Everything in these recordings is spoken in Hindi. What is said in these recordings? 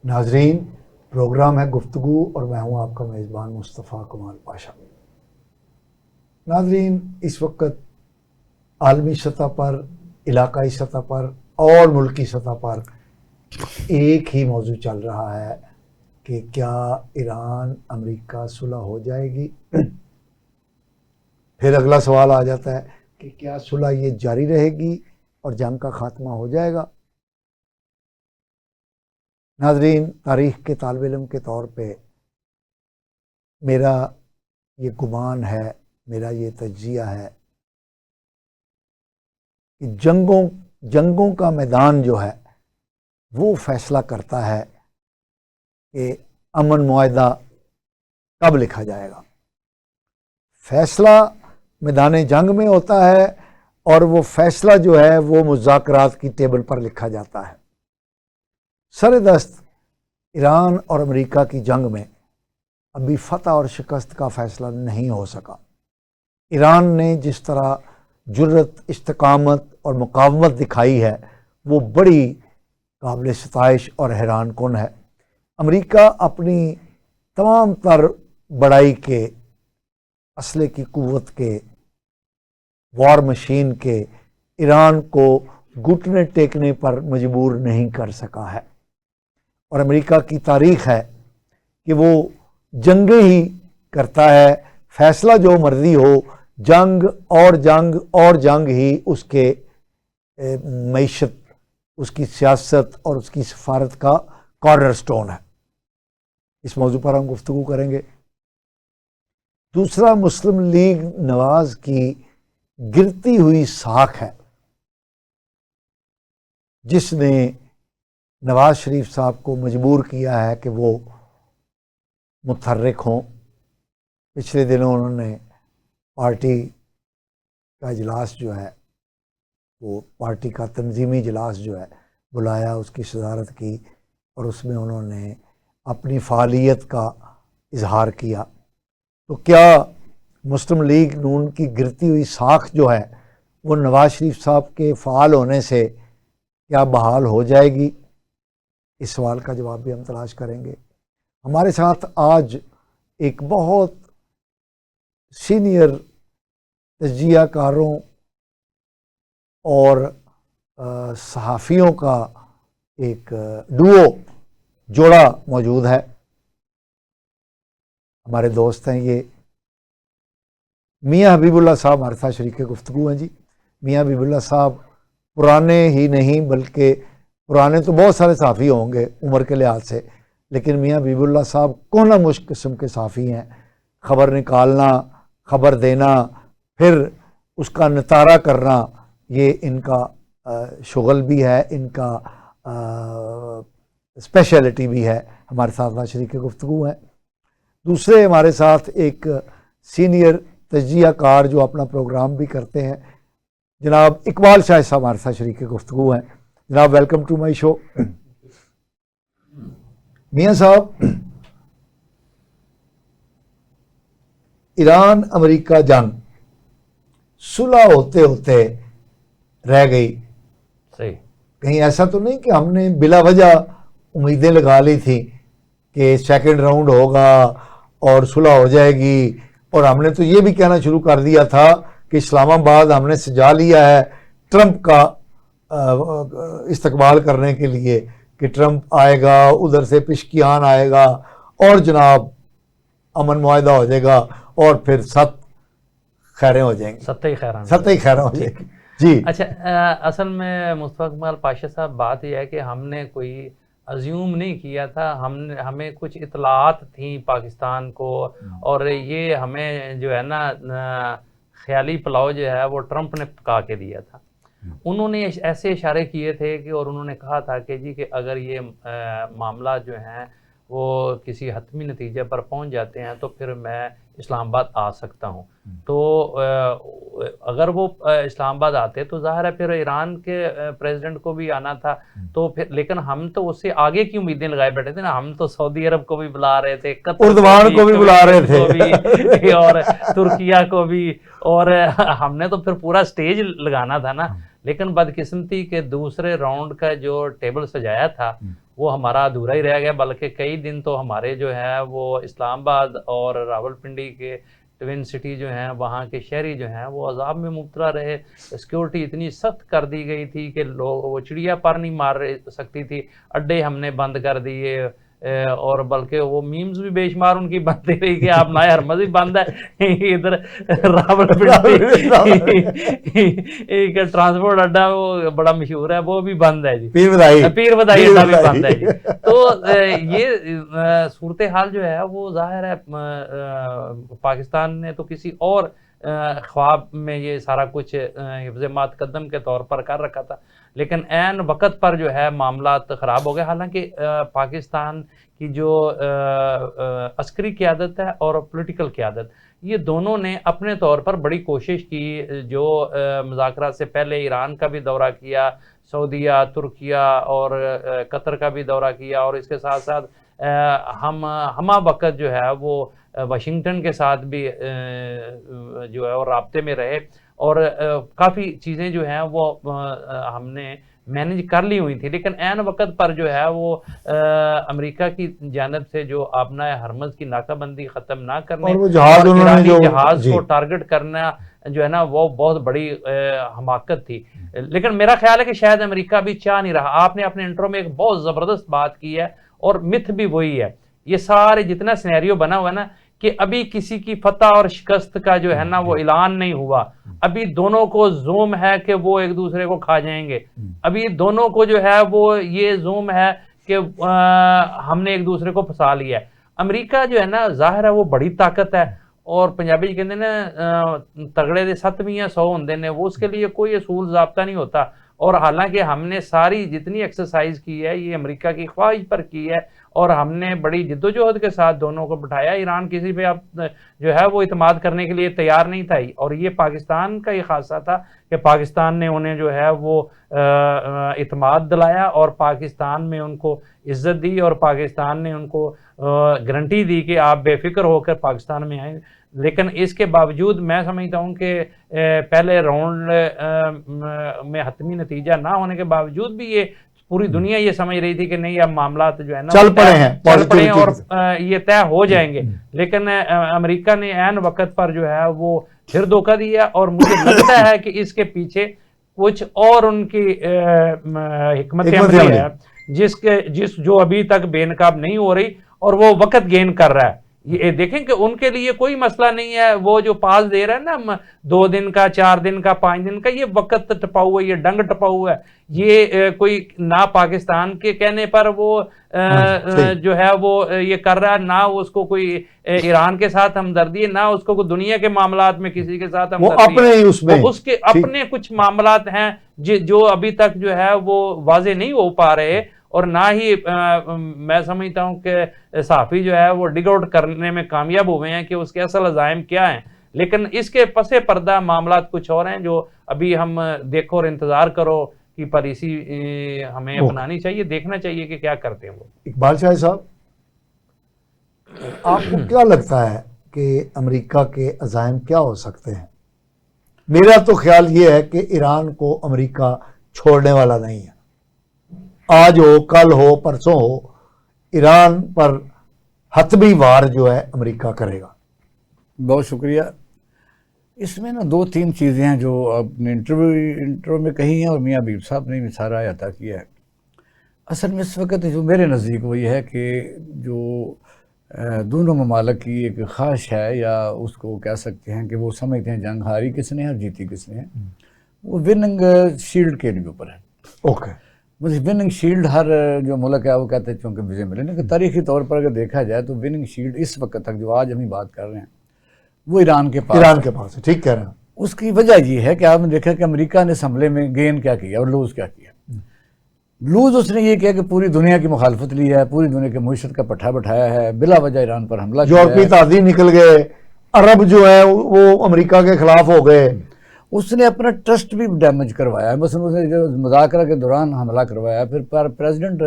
नाजरीन, प्रोग्राम है गुफ्तगू और मैं हूं आपका मेज़बान मुस्तफ़ा कमाल पाशा। नाजरीन, इस वक्त आलमी सतह पर, इलाकाई सतह पर और मुल्की सतह पर एक ही मौजू चल रहा है कि क्या ईरान अमेरिका सुलह हो जाएगी। फिर अगला सवाल आ जाता है कि क्या सुलह ये जारी रहेगी और जंग का खात्मा हो जाएगा। नाजरीन, तारीख़ के तालिब इल्म के तौर पे मेरा ये गुमान है, मेरा ये तज्जिया है कि जंगों का मैदान जो है वो फैसला करता है कि अमन मुआहदा कब लिखा जाएगा। फैसला मैदान जंग में होता है और वो फैसला जो है वो मुज़ाकरात की टेबल पर लिखा जाता है। सरदस्त ईरान और अमेरिका की जंग में अभी फतह और शिकस्त का फैसला नहीं हो सका। ईरान ने जिस तरह जुर्रत, इस्तिकामत और मुकावमत दिखाई है वो बड़ी काबिल सताइश और हैरान कुन है। अमेरिका अपनी तमाम तर बड़ाई के, असले की कुव्वत के, वॉर मशीन के ईरान को घुटने टेकने पर मजबूर नहीं कर सका है। और अमेरिका की तारीख़ है कि वो जंगें ही करता है, फैसला जो मर्जी हो, जंग और जंग और जंग ही उसके मईशत, उसकी सियासत और उसकी सफारत का कॉर्नर स्टोन है। इस मौजू पर हम गुफ्तगू करेंगे। दूसरा, मुस्लिम लीग नवाज की गिरती हुई साख है जिसने नवाज शरीफ साहब को मजबूर किया है कि वो मुतहर्रिक हों। पिछले दिनों उन्होंने पार्टी का इजलास जो है, वो पार्टी का तंजीमी इजलास जो है बुलाया, उसकी सदारत की और उसमें उन्होंने अपनी फ़ालियत का इजहार किया। तो क्या मुस्लिम लीग नून की गिरती हुई साख जो है वो नवाज शरीफ साहब के फ़ाल होने से क्या बहाल हो जाएगी? इस सवाल का जवाब भी हम तलाश करेंगे। हमारे साथ आज एक बहुत सीनियर तज्जियाकारों और सहाफ़ियों का एक डुओ जोड़ा मौजूद है। हमारे दोस्त हैं ये मियाँ हबीबुल्लाह साहब, हमारे साथ शरीक गुफ्तगू हैं जी। मियाँ हबीबुल्लाह साहब पुराने ही नहीं बल्कि पुराने तो बहुत सारे साफ़ी होंगे उम्र के लिहाज से, लेकिन मियाँ हबीबुल्लाह साहब कोना मुश्क किस्म के साफ़ी हैं। ख़बर निकालना, ख़बर देना, फिर उसका नितारा करना, ये इनका शुगल भी है, इनका स्पेशलिटी भी है। हमारे साथ शरीक गुफ्तगू हैं। दूसरे हमारे साथ एक सीनियर तज्जियाकार जो अपना प्रोग्राम भी करते हैं, जनाब इकबाल शाह साहब हमारे साथ शरीक गुफ्तगू हैं। जनाब, वेलकम टू माई शो। मियाँ साहब, ईरान अमेरिका जंग सुलह होते होते रह गई। सही। कहीं ऐसा तो नहीं कि हमने बिला वजह उम्मीदें लगा ली थी कि सेकंड राउंड होगा और सुलह हो जाएगी, और हमने तो ये भी कहना शुरू कर दिया था कि इस्लामाबाद हमने सजा लिया है ट्रंप का इस्तकबाल करने के लिए कि ट्रंप आएगा, उधर से पिशकियान आएगा और जनाब अमन मुआहदा हो जाएगा और फिर सत खैरें हो जाएंगी, सत्ते खैरें हो जाएंगी जी। अच्छा, असल में मुस्तफ़ा कमाल पाशा साहब, बात यह है कि हमने कोई अज्यूम नहीं किया था। हमें कुछ इतलात थी पाकिस्तान को, और ये हमें जो है ना ख्याली पुलाव जो है वो ट्रंप ने पका के दिया था। उन्होंने ऐसे इशारे किए थे कि, और उन्होंने कहा था कि जी कि अगर ये मामला जो है वो किसी हतमी नतीजे पर पहुंच जाते हैं तो फिर मैं इस्लामाबाद आ सकता हूं। तो अगर वो इस्लामाबाद आते तो जाहिर है फिर ईरान के प्रेसिडेंट को भी आना था। तो फिर लेकिन हम तो उससे आगे की उम्मीदें लगाए बैठे थे ना। हम तो सऊदी अरब को भी बुला रहे थे, उर्दवान को भी बुला रहे थे और तुर्किया को भी, और हमने तो फिर पूरा स्टेज लगाना था ना। लेकिन बदकिस्मती के दूसरे राउंड का जो टेबल सजाया था वो हमारा अधूरा ही रह गया, बल्कि कई दिन तो हमारे जो है वो इस्लामाबाद और रावलपिंडी के ट्विन सिटी जो हैं वहाँ के शहरी जो हैं वो अजाब में मुब्तला रहे। सिक्योरिटी इतनी सख्त कर दी गई थी कि लोग वो चिड़िया पर नहीं मार सकती थी, अड्डे हमने बंद कर दिए, और बल्कि वो मीम्स भी बेशुमार उनकी बनती रही कि आप नया हरमज भी बंद है। इधर रावलपिंडी एक ट्रांसपोर्ट अड्डा वो बड़ा मशहूर है, वो भी बंद है जी, पीर बधाई अड्डा भी बंद है जी। तो ये सूरत हाल जो है वो जाहिर है पाकिस्तान ने तो किसी और ख्वाब में ये सारा कुछ हिफ्ज़ मुक़द्दम के तौर पर कर रखा था, लेकिन ऐन वक्त पर जो है मामलात ख़राब हो गए। हालांकि पाकिस्तान की जो अस्करी क़यादत है और पॉलिटिकल क़यादत, ये दोनों ने अपने तौर पर बड़ी कोशिश की। जो मुज़ाकरात से पहले ईरान का भी दौरा किया, सऊदीया, तुर्किया और कतर का भी दौरा किया, और इसके साथ साथ हम वक्त जो है वो वाशिंगटन के साथ भी जो है वो राब्ते में रहे, और काफ़ी चीज़ें जो हैं वो हमने मैनेज कर ली हुई थी। लेकिन ऐन वक्त पर जो है वो अमेरिका की जानिब से जो आपना हरमज़ की नाकाबंदी ख़त्म ना करने और ईरानी जहाज़ को टारगेट करना जो है ना वो बहुत बड़ी हमाकत थी। लेकिन मेरा ख्याल है कि शायद अमेरिका भी चाह नहीं रहा। आपने अपने इंट्रो में एक बहुत ज़बरदस्त बात की है, और मिथ भी वही है। ये सारे जितना सिनेरियो बना हुआ है ना कि अभी किसी की फतह और शिकस्त का जो है ना वो ऐलान नहीं हुआ, अभी दोनों को ज़ूम है कि वो एक दूसरे को खा जाएंगे, अभी दोनों को जो है वो ये ज़ूम है कि हमने एक दूसरे को फंसा लिया है। अमेरिका जो है ना जाहिर है वो बड़ी ताकत है, और पंजाबी कहते ना तगड़े दे 7 मियां 100 होंदे ने, वो उसके लिए कोई असूल ज़ाब्ता नहीं होता। और हालांकि हमने सारी जितनी एक्सरसाइज की है ये अमेरिका की ख्वाहिश पर की है, और हमने बड़ी जिद्दोजहद के साथ दोनों को बिठाया। ईरान किसी पे अब जो है वो इत्माद करने के लिए तैयार नहीं था, और ये पाकिस्तान का ही खासा था कि पाकिस्तान ने उन्हें जो है वो इत्माद दिलाया, और पाकिस्तान में उनको इज्जत दी, और पाकिस्तान ने उनको गारंटी दी कि आप बेफिक्र होकर पाकिस्तान में आए। लेकिन इसके बावजूद मैं समझता हूँ कि पहले राउंड में हतमी नतीजा ना होने के बावजूद भी ये पूरी दुनिया ये समझ रही थी कि नहीं अब मामला जो है ना चल पड़े हैं और ये तय हो जाएंगे। लेकिन अमेरिका ने ऐन वक्त पर जो है वो फिर धोखा दिया, और मुझे लगता है कि इसके पीछे कुछ और उनकी हिकमत अमली है जिस जो अभी तक बेनकाब नहीं हो रही, और वो वक्त गेन कर रहा है। ये देखें कि उनके लिए कोई मसला नहीं है, वो जो पास दे रहा है ना 2 दिन का, 4 दिन का, 5 दिन का, ये वक्त टपा हुआ है, ये डंग टपा हुआ है। ये कोई ना पाकिस्तान के कहने पर वो जो है वो ये कर रहा है, ना उसको कोई ईरान के साथ हमदर्दी है, ना उसको कोई दुनिया के मामलात में किसी के साथ हमदर्दी है। उसके अपने कुछ मामलात हैं जो अभी तक जो है वो वाजे नहीं हो पा रहे, और ना ही मैं समझता हूँ कि सहाफ़ी जो है वो डिग आउट करने में कामयाब हुए हैं कि उसके असल अज़ाइम क्या हैं। लेकिन इसके पसे पर्दा मामलात कुछ और हैं जो अभी हम देखो और इंतज़ार करो कि पॉलिसी हमें अपनानी चाहिए, देखना चाहिए कि क्या करते हैं वो। इकबाल शाह साहब, आपको क्या लगता है कि अमेरिका के अज़ाइम क्या हो सकते हैं? मेरा तो ख्याल ये है कि ईरान को अमेरिका छोड़ने वाला नहीं है। आज हो, कल हो, परसों हो, ईरान पर हतमी वार जो है अमेरिका करेगा। बहुत शुक्रिया। इसमें ना 2-3 चीज़ें हैं जो आपने इंटरव्यू में कही हैं, और मियाँ हबीब साहब ने भी सारा अता किया है। असल में इस वक्त जो मेरे नज़दीक वो ये है कि जो दोनों ममालिक की एक ख्वाहिश है, या उसको कह सकते हैं कि वो समझते हैं जंग हारी किसने है और जीती किसने है, वो विनिंग शील्ड के ऊपर है। ओके, मुझे विनिंग शील्ड हर जो मुल्क है वो कहते हैं क्योंकि मुझे मिले, लेकिन तारीखी तौर पर अगर देखा जाए तो विनिंग शील्ड इस वक्त तक जो आज हम बात कर रहे हैं वो ईरान के पास है। ठीक कह रहे हैं। उसकी वजह ये है कि आपने देखा कि अमेरिका ने इस हमले में गेन क्या किया और लूज़ क्या किया। लूज़ उसने ये किया कि पूरी दुनिया की मुखालफत ली है, पूरी दुनिया की मुईशत का पट्टा बैठाया है, बिला वजह ईरान पर हमला किया, यूरोपी ताज़ी निकल गए, अरब जो है वो अमेरिका के खिलाफ हो गए। उसने अपना ट्रस्ट भी डैमेज करवाया है। मसलन उसने जो मुज़ाकरा के दौरान हमला करवाया, फिर प्रेसिडेंट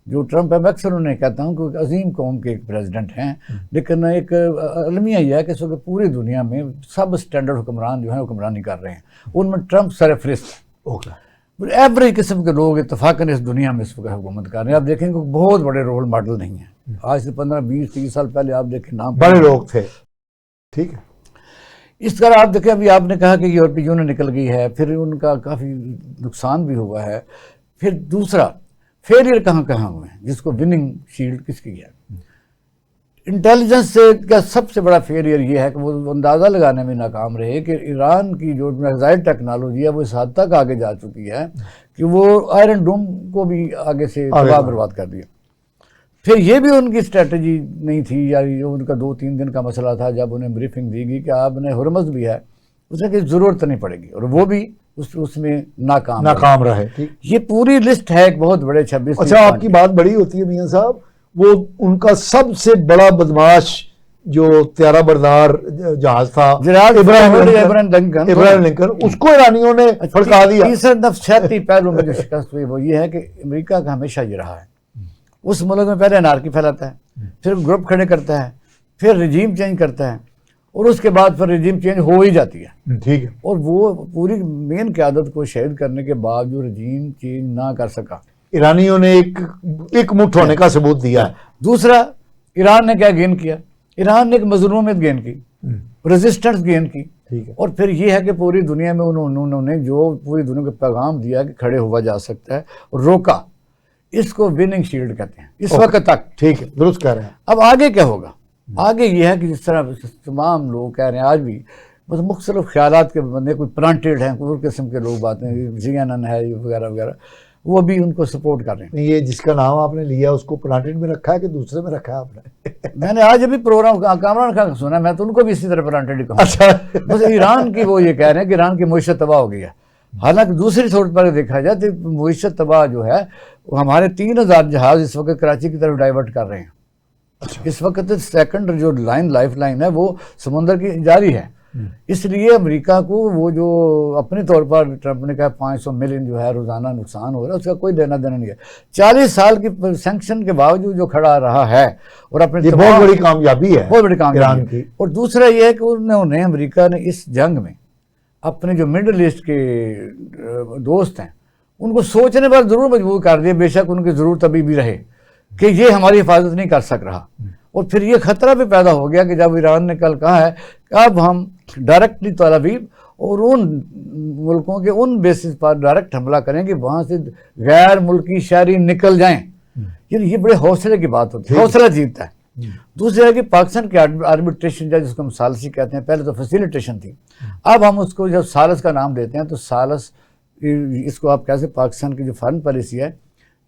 जो ट्रंप है, मैं अक्सर उन्हें कहता हूँ कि अजीम कौम के एक प्रेसिडेंट हैं, लेकिन एक अलमिया यह है कि इस वक्त पूरी दुनिया में सब स्टैंडर्ड हुक्मरान जो हैं हुक्मरानी कर रहे हैं, उनमें ट्रंप सरफरिस्त। एवरेज किस्म के लोग इत्तफाकन इस दुनिया में इस वक्त हुकूमत कर रहे हैं। आप देखेंगे बहुत बड़े रोल मॉडल नहीं है। आज से 15-20-30 साल पहले आप देखें नाम बड़े लोग थे, ठीक है। इस तरह आप देखें, अभी आपने कहा कि यूरोपीय यूनियन निकल गई है, फिर उनका काफ़ी नुकसान भी हुआ है। फिर दूसरा फेलियर कहाँ कहाँ हुए हैं, जिसको विनिंग शील्ड किसकी है। इंटेलिजेंस का सबसे बड़ा फेलियर ये है कि वो अंदाज़ा लगाने में नाकाम रहे कि ईरान की जो मिसाइल टेक्नोलॉजी है वो इस हद तक आगे जा चुकी है कि वो आयरन डोम को भी आगे से तबाह बर्बाद कर दिया। फिर ये भी उनकी स्ट्रेटजी नहीं थी, या ये उनका 2-3 दिन का मसला था जब उन्हें ब्रीफिंग दी गई कि आपने हुरमज़ भी है, उसने की ज़रूरत नहीं पड़ेगी, और वो भी उसमें नाकाम रहे। ठीक, ये पूरी लिस्ट है एक बहुत बड़े 26। अच्छा, आपकी बात बड़ी होती है मियां साहब, वो उनका सबसे बड़ा बदमाश जो त्यारा बरदार जहाज था इब्राहिम लिंकन, उसको ईरानियों ने फड़का दिया। तीसरे नफ्सियाती पहलू में जो शिकस्त हुई वो ये है कि अमेरिका का हमेशा ये रहा है, उस मुल्क में पहले अनार्की फैलाता है, फिर ग्रुप खड़े करता है, फिर रिजीम चेंज करता है, और उसके बाद फिर रिजीम चेंज हो ही जाती है। ठीक है। और वो पूरी मेन क़यादत को शहीद करने के बावजूद रिजीम चेंज ना कर सका। ईरानियों ने एक मुठ होने का सबूत दिया है। दूसरा, ईरान ने क्या गेन किया, ईरान ने एक मजलूमियत गेन की, रेजिस्टेंस गेन की। ठीक है। और फिर ये है कि पूरी दुनिया में उन्होंने जो पूरी दुनिया को पैगाम दिया कि खड़े हुआ जा सकता है, और रोका। इसको विनिंग शील्ड कहते हैं इस वक्त तक। ठीक है, दुरुस्त कह रहे हैं। अब आगे क्या होगा? आगे ये है कि जिस तरह तमाम लोग कह रहे हैं आज भी, बस मुख्तलिफ ख्यालात के बंदे, कोई प्लांटेड हैं, कोई किस्म के लोग बातें, CNN है वगैरह वगैरह, वो भी उनको सपोर्ट कर रहे हैं। ये जिसका नाम आपने लिया उसको प्लांटेड में रखा है कि दूसरे में रखा है आपने? मैंने आज अभी प्रोग्राम कामरान खान सुना, मैं तो उनको भी इसी तरह प्लांटेड कहूँगा। अच्छा। बस ईरान की वो ये कह रहे हैं कि ईरान की मईशत तबाह हो गई है। हालांकि दूसरी तौर पर देखा जाए तो मईशत तबाह जो है वो हमारे 3000 जहाज इस वक्त कराची की तरफ डाइवर्ट कर रहे हैं। अच्छा। इस वक्त सेकंड जो लाइफ लाइन है वो समुंदर की जारी है। इसलिए अमेरिका को वो जो अपने तौर पर ट्रंप ने कहा 500 मिलियन जो है रोजाना नुकसान हो रहा है, उसका कोई लेना देना नहीं है। 40 साल की सैंक्शन के बावजूद जो खड़ा रहा है, और अपने बहुत बड़ी कामयाबी है, बहुत बड़ी कामयाबी की। और दूसरा ये है कि उन्होंने अमेरिका ने इस जंग में अपने जो मिडल ईस्ट के दोस्त हैं उनको सोचने पर जरूर मजबूर कर दिया, बेशक उनकी जरूरत अभी भी रहे कि ये हमारी हिफाजत नहीं कर सक रहा। और फिर ये खतरा भी पैदा हो गया कि जब ईरान ने कल कहा है कि अब हम डायरेक्टली तेल अवीव और उन मुल्कों के उन बेसिस पर डायरेक्ट हमला करेंगे वहाँ से गैर मुल्की शहरी निकल जाएं, ये बड़े हौसले की बात होती है, हौसला जीतता है। दूसरी है कि पाकिस्तान के आर्बिट्रेशन या जिसको हम सालसी कहते हैं, पहले तो फैसिलिटेशन थी, अब हम उसको जब सालस का नाम देते हैं तो सालस, इसको आप कैसे, पाकिस्तान की जो फॉरेन पॉलिसी है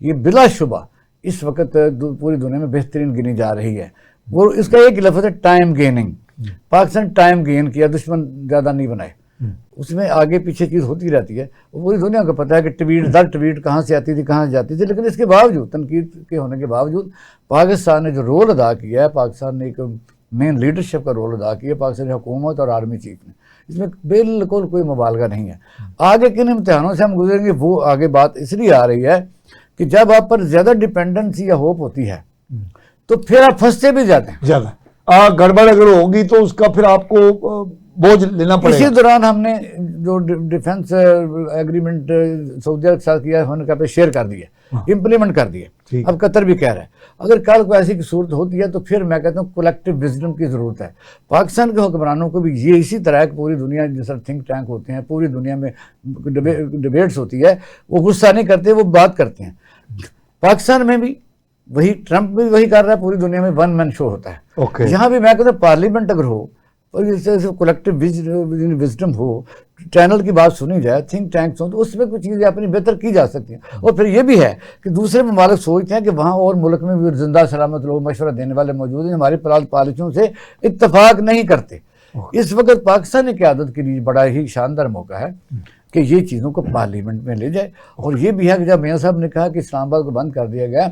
ये बिलाशुबा इस वक्त पूरी दुनिया में बेहतरीन गिनी जा रही है। वो इसका एक लफ्ज़ है time gaining. Pakistan time gain किया, दुश्मन ज़्यादा नहीं बनाए। उसमें आगे पीछे चीज़ होती रहती है, वो पूरी दुनिया को पता है कि ट्वीट दर ट्वीट कहाँ से आती थी, कहाँ से जाती थी। लेकिन इसके बावजूद, तनकीद के होने के बावजूद, पाकिस्तान ने जो रोल अदा किया है, पाकिस्तान ने एक मेन लीडरशिप का रोल अदा किया, पाकिस्तानी हुकूमत और आर्मी चीफ ने, इसमें बिल्कुल कोई मुबालगा नहीं है। आगे किन इम्तिहानों से हम गुजरेंगे वो आगे बात इसलिए आ रही है कि जब आप पर ज़्यादा डिपेंडेंसी या होप होती है तो फिर आप फंसते भी जाते हैं ज़्यादा। गड़बड़ अगर होगी तो उसका फिर आपको बोझ लेना पड़ेगा। इसी दौरान हमने जो डिफेंस एग्रीमेंट सऊदी अरब के साथ किया, हमने कहा शेयर कर दिए, इम्प्लीमेंट कर दिए। अब कतर भी कह रहा है अगर कल को ऐसी की सूरत होती है तो फिर मैं कहता हूँ कलेक्टिव विजडम की ज़रूरत है। पाकिस्तान के हुक्मरानों को भी ये इसी तरह की पूरी दुनिया जैसा थिंक टैंक होते हैं, पूरी दुनिया में डिबेट्स होती है, वो गुस्सा नहीं करते, वो बात करते हैं। पाकिस्तान में भी वही, ट्रंप भी वही कर रहा है, पूरी दुनिया में वन मैन शो होता है। यहाँ भी मैं कहता हूँ पार्लियामेंट अगर हो और जैसे कलेक्टिव विजडम हो, चैनल की बात सुनी जाए, थिंक टैंक्स हो, तो उसमें कुछ चीज़ें अपनी बेहतर की जा सकती हैं। और फिर ये भी है कि दूसरे ममालिक सोचते हैं कि वहाँ और मुल्क में भी जिंदा सलामत लोग मशवरा देने वाले मौजूद हैं, हमारी पॉलिसियों से इत्तफाक नहीं करते। इस वक्त पाकिस्तानी क़यादत के लिए बड़ा ही शानदार मौका है कि ये चीज़ों को पार्लियामेंट में ले जाए। और ये भी है कि जब मियाँ साहब ने कहा कि इस्लामाबाद को बंद कर दिया गया,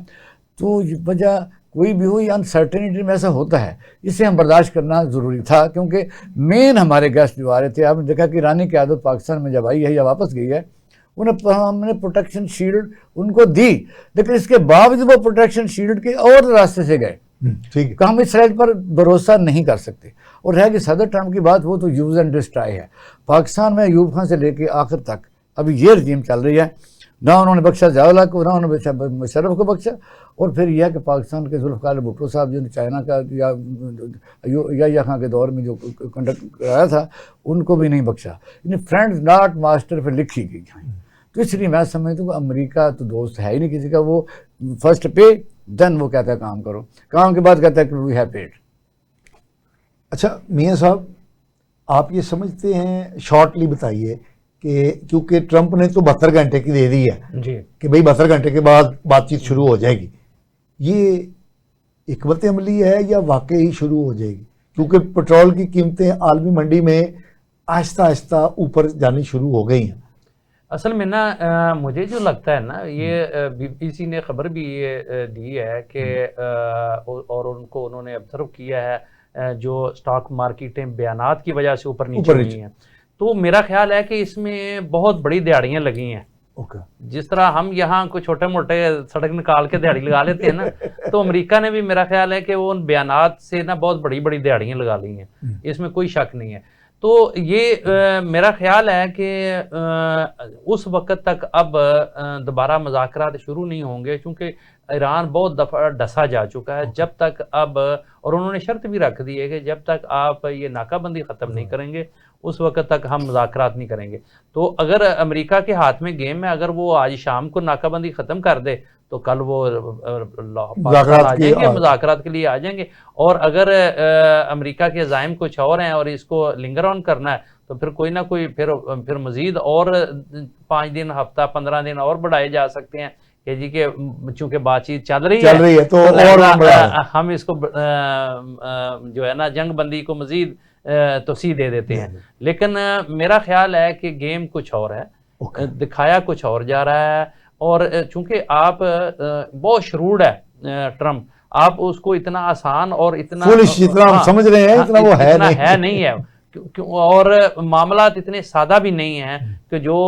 तो वजह कोई भी हो, अनसर्टेनिटी में ऐसा होता है, इसे हम बर्दाश्त करना ज़रूरी था। क्योंकि मेन हमारे गेस्ट जो आ रहे थे, आपने देखा कि ईरानी क़यादत पाकिस्तान में जब आई है या वापस गई है, उन्हें हमने प्रोटेक्शन शील्ड उनको दी, लेकिन इसके बावजूद वो प्रोटेक्शन शील्ड के और रास्ते से गए। ठीक है, हम इसराइल पर भरोसा नहीं कर सकते। और रह गई सदर ट्रंप की बात, वो तो यूज़ एंड डिस्ट्रॉय है। पाकिस्तान में अयूब खान से लेके आखिर तक अभी ये रजीम चल रही है, ना उन्होंने बख्शा ज़िया को, ना उन्होंने मुशर्रफ को बख्शा, और फिर यह कि पाकिस्तान के जुल्फ़िकार भुट्टो साहब जिन्होंने चाइना का या खां के दौर में जो कंडक्ट कराया था उनको भी नहीं बख्शा। यानी फ्रेंड्स नॉट मास्टर पर लिखी गई हैं। तो इसलिए मैं समझता हूँ अमेरिका तो दोस्त है ही नहीं किसी का, वो फर्स्ट पे देन वो कहता है काम करो, काम के बाद कहता है कि वी हैव पेड। अच्छा मियाँ साहब, आप ये समझते हैं, शॉर्टली बताइए कि क्योंकि ट्रंप ने तो 72 घंटे की दे दी है जी कि भाई 72 घंटे के बाद बातचीत शुरू हो जाएगी, ये हिकमत अमली है या वाकई ही शुरू हो जाएगी? क्योंकि पेट्रोल की कीमतें आलमी मंडी में आहिस्ता आहिस्ता ऊपर जानी शुरू हो गई हैं। असल में ना मुझे जो लगता है ना, ये बीबीसी ने खबर भी ये दी है कि और उनको उन्होंने ऑब्जर्व किया है जो स्टॉक मार्केटें बयानात की वजह से ऊपर नीचे हुई हैं, तो मेरा ख्याल है कि इसमें बहुत बड़ी दिहाड़ियाँ लगी हैं। जिस तरह हम यहाँ कोई छोटे मोटे सड़क निकाल के दिहाड़ी लगा लेते हैं ना, तो अमेरिका ने भी मेरा ख्याल है कि वो उन बयानात से ना बहुत बड़ी बड़ी दिहाड़ियाँ लगा ली हैं, इसमें कोई शक नहीं है। तो ये मेरा ख्याल है कि उस वक़्त तक अब दोबारा मुज़ाकरात शुरू नहीं होंगे, क्योंकि ईरान बहुत दफ़ा डसा जा चुका है। जब तक अब, और उन्होंने शर्त भी रख दी है कि जब तक आप ये नाकाबंदी ख़त्म नहीं करेंगे उस वक़्त तक हम मुज़ाकरात नहीं करेंगे। तो अगर अमेरिका के हाथ में गेम है, अगर वो आज शाम को नाकाबंदी ख़त्म कर दे तो कल वो पाकिस्तान आ जाएंगे, मुज़ाकरात के लिए आ जाएंगे। और अगर अमेरिका के अज़ाइम कुछ और हैं और इसको लिंगर ऑन करना है तो फिर कोई ना कोई फिर मज़ीद और 5 दिन, हफ्ता, 15 दिन और बढ़ाए जा सकते हैं कि जी के चूँकि बातचीत चल रही है तो और हम इसको जो है ना जंग बंदी को मज़ीद तोसी दे देते हैं। लेकिन मेरा ख्याल है कि गेम कुछ और है, दिखाया कुछ और जा रहा है। और चूंकि आप बहुत श्रूड है ट्रंप, आप उसको इतना आसान और इतना जितना हम समझ रहे हैं इतना वो है नहीं है। और मामलात इतने सादा भी नहीं है कि जो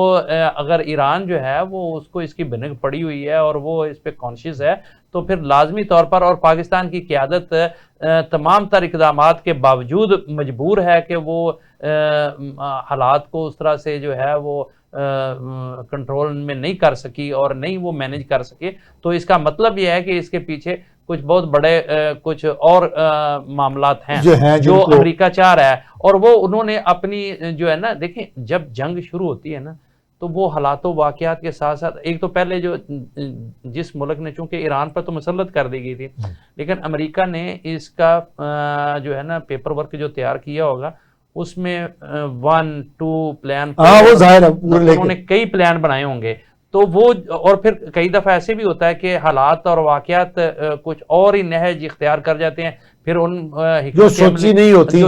अगर ईरान जो है वो उसको इसकी भनक पड़ी हुई है और वो इस पे कॉन्शियस है, तो फिर लाजमी तौर पर, और पाकिस्तान की क़यादत तमाम तर इक़दामात के बावजूद मजबूर है कि वो हालात को उस तरह से जो है वो कंट्रोल में नहीं कर सकी और नहीं वो मैनेज कर सके। तो इसका मतलब यह है कि इसके पीछे कुछ बहुत बड़े कुछ और मामलात हैं जो अमेरिका चाह रहा है। और वो उन्होंने अपनी जो है ना, देखें जब जंग शुरू होती है ना तो वो हालातों वाक़यात के साथ साथ, एक तो पहले जो जिस मुल्क ने, चूंकि ईरान पर तो मुसल्लत कर दी गई थी, लेकिन अमेरिका ने इसका जो है ना पेपर वर्क जो तैयार किया होगा उसमें 1, 2 प्लान, वो जाहिर है उन्होंने कई प्लान बनाए होंगे। तो वो, और फिर कई दफ़ा ऐसे भी होता है कि हालात और वाक़यात कुछ और ही नहज इख्तियार कर जाते हैं, फिर उन जो सोची नहीं होती,